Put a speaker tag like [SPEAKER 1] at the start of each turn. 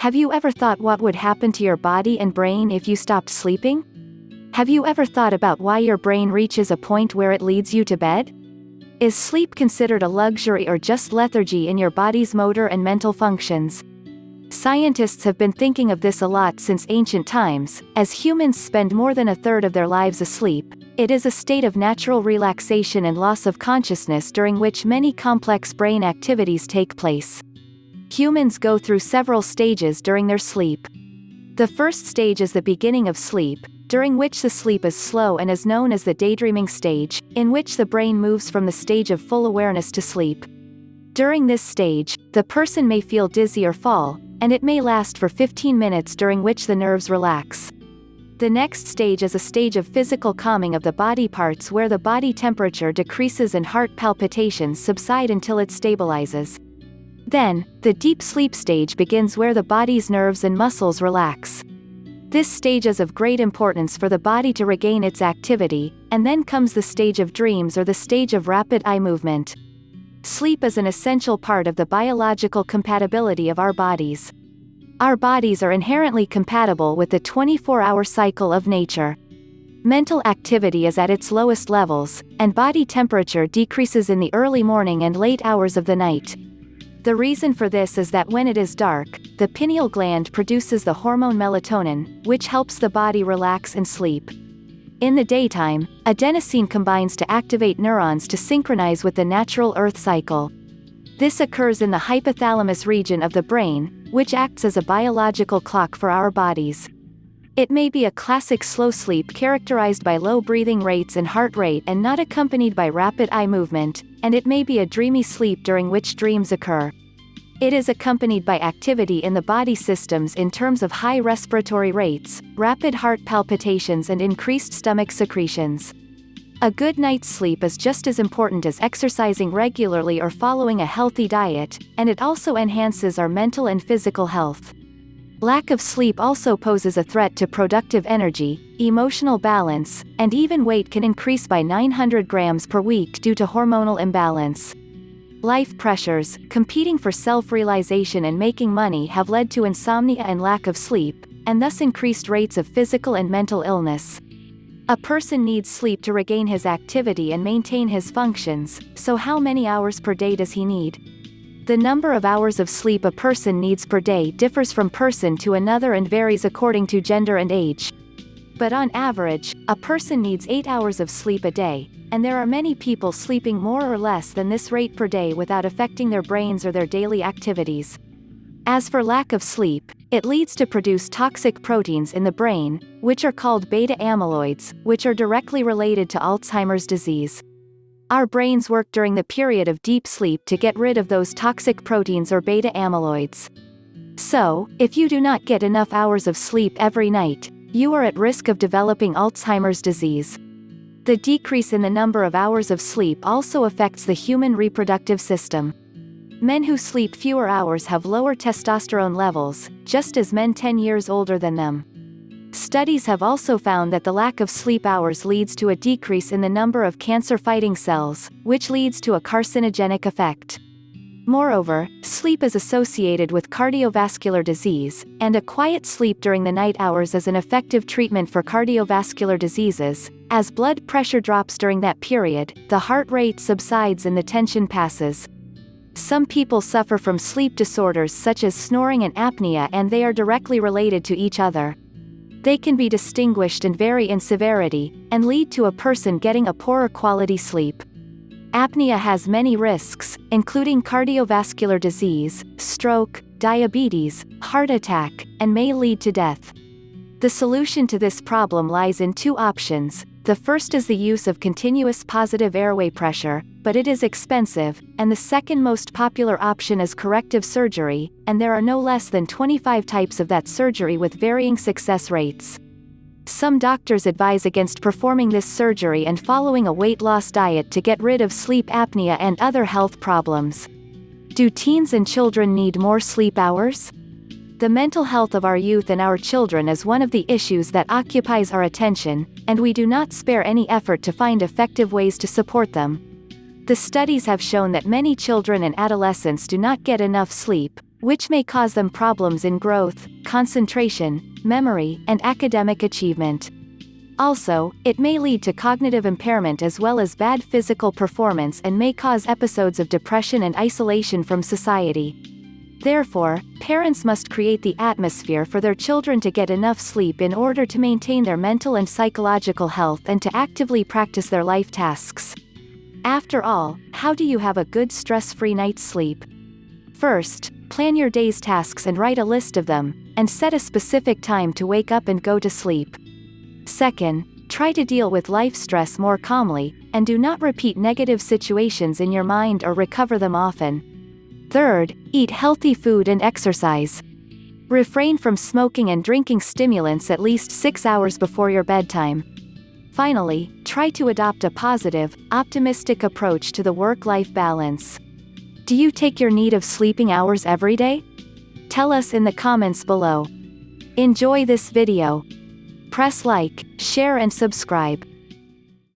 [SPEAKER 1] Have you ever thought what would happen to your body and brain if you stopped sleeping? Have you ever thought about why your brain reaches a point where it leads you to bed? Is sleep considered a luxury or just lethargy in your body's motor and mental functions? Scientists have been thinking of this a lot since ancient times. As humans spend more than a third of their lives asleep, it is a state of natural relaxation and loss of consciousness during which many complex brain activities take place. Humans go through several stages during their sleep. The first stage is the beginning of sleep, during which the sleep is slow and is known as the daydreaming stage, in which the brain moves from the stage of full awareness to sleep. During this stage, the person may feel dizzy or fall, and it may last for 15 minutes, during which the nerves relax. The next stage is a stage of physical calming of the body parts, where the body temperature decreases and heart palpitations subside until it stabilizes. Then, the deep sleep stage begins, where the body's nerves and muscles relax. This stage is of great importance for the body to regain its activity, and then comes the stage of dreams, or the stage of rapid eye movement. Sleep is an essential part of the biological compatibility of our bodies. Our bodies are inherently compatible with the 24-hour cycle of nature. Mental activity is at its lowest levels, and body temperature decreases in the early morning and late hours of the night. The reason for this is that when it is dark, the pineal gland produces the hormone melatonin, which helps the body relax and sleep. In the daytime, adenosine combines to activate neurons to synchronize with the natural Earth cycle. This occurs in the hypothalamus region of the brain, which acts as a biological clock for our bodies. It may be a classic slow sleep characterized by low breathing rates and heart rate and not accompanied by rapid eye movement, and it may be a dreamy sleep during which dreams occur. It is accompanied by activity in the body systems in terms of high respiratory rates, rapid heart palpitations, and increased stomach secretions. A good night's sleep is just as important as exercising regularly or following a healthy diet, and it also enhances our mental and physical health. Lack of sleep also poses a threat to productive energy, emotional balance, and even weight can increase by 900 grams per week due to hormonal imbalance. Life pressures, competing for self-realization and making money have led to insomnia and lack of sleep, and thus increased rates of physical and mental illness. A person needs sleep to regain his activity and maintain his functions, so how many hours per day does he need? The number of hours of sleep a person needs per day differs from person to another and varies according to gender and age. But on average, a person needs 8 hours of sleep a day, and there are many people sleeping more or less than this rate per day without affecting their brains or their daily activities. As for lack of sleep, it leads to produce toxic proteins in the brain, which are called beta amyloids, which are directly related to Alzheimer's disease. Our brains work during the period of deep sleep to get rid of those toxic proteins or beta amyloids. So, if you do not get enough hours of sleep every night, you are at risk of developing Alzheimer's disease. The decrease in the number of hours of sleep also affects the human reproductive system. Men who sleep fewer hours have lower testosterone levels, just as men 10 years older than them. Studies have also found that the lack of sleep hours leads to a decrease in the number of cancer-fighting cells, which leads to a carcinogenic effect. Moreover, sleep is associated with cardiovascular disease, and a quiet sleep during the night hours is an effective treatment for cardiovascular diseases. As blood pressure drops during that period, the heart rate subsides and the tension passes. Some people suffer from sleep disorders such as snoring and apnea, and they are directly related to each other. They can be distinguished and vary in severity, and lead to a person getting a poorer quality sleep. Apnea has many risks, including cardiovascular disease, stroke, diabetes, heart attack, and may lead to death. The solution to this problem lies in two options. The first is the use of continuous positive airway pressure, but it is expensive, and the second most popular option is corrective surgery, and there are no less than 25 types of that surgery with varying success rates. Some doctors advise against performing this surgery and following a weight loss diet to get rid of sleep apnea and other health problems. Do teens and children need more sleep hours? The mental health of our youth and our children is one of the issues that occupies our attention, and we do not spare any effort to find effective ways to support them. The studies have shown that many children and adolescents do not get enough sleep, which may cause them problems in growth, concentration, memory, and academic achievement. Also, it may lead to cognitive impairment as well as bad physical performance and may cause episodes of depression and isolation from society. Therefore, parents must create the atmosphere for their children to get enough sleep in order to maintain their mental and psychological health and to actively practice their life tasks. After all, how do you have a good stress-free night's sleep? First, plan your day's tasks and write a list of them, and set a specific time to wake up and go to sleep. Second, try to deal with life stress more calmly, and do not repeat negative situations in your mind or recover them often. Third, eat healthy food and exercise. Refrain from smoking and drinking stimulants at least 6 hours before your bedtime. Finally, try to adopt a positive, optimistic approach to the work-life balance. Do you take your need of sleeping hours every day? Tell us in the comments below. Enjoy this video. Press like, share and subscribe.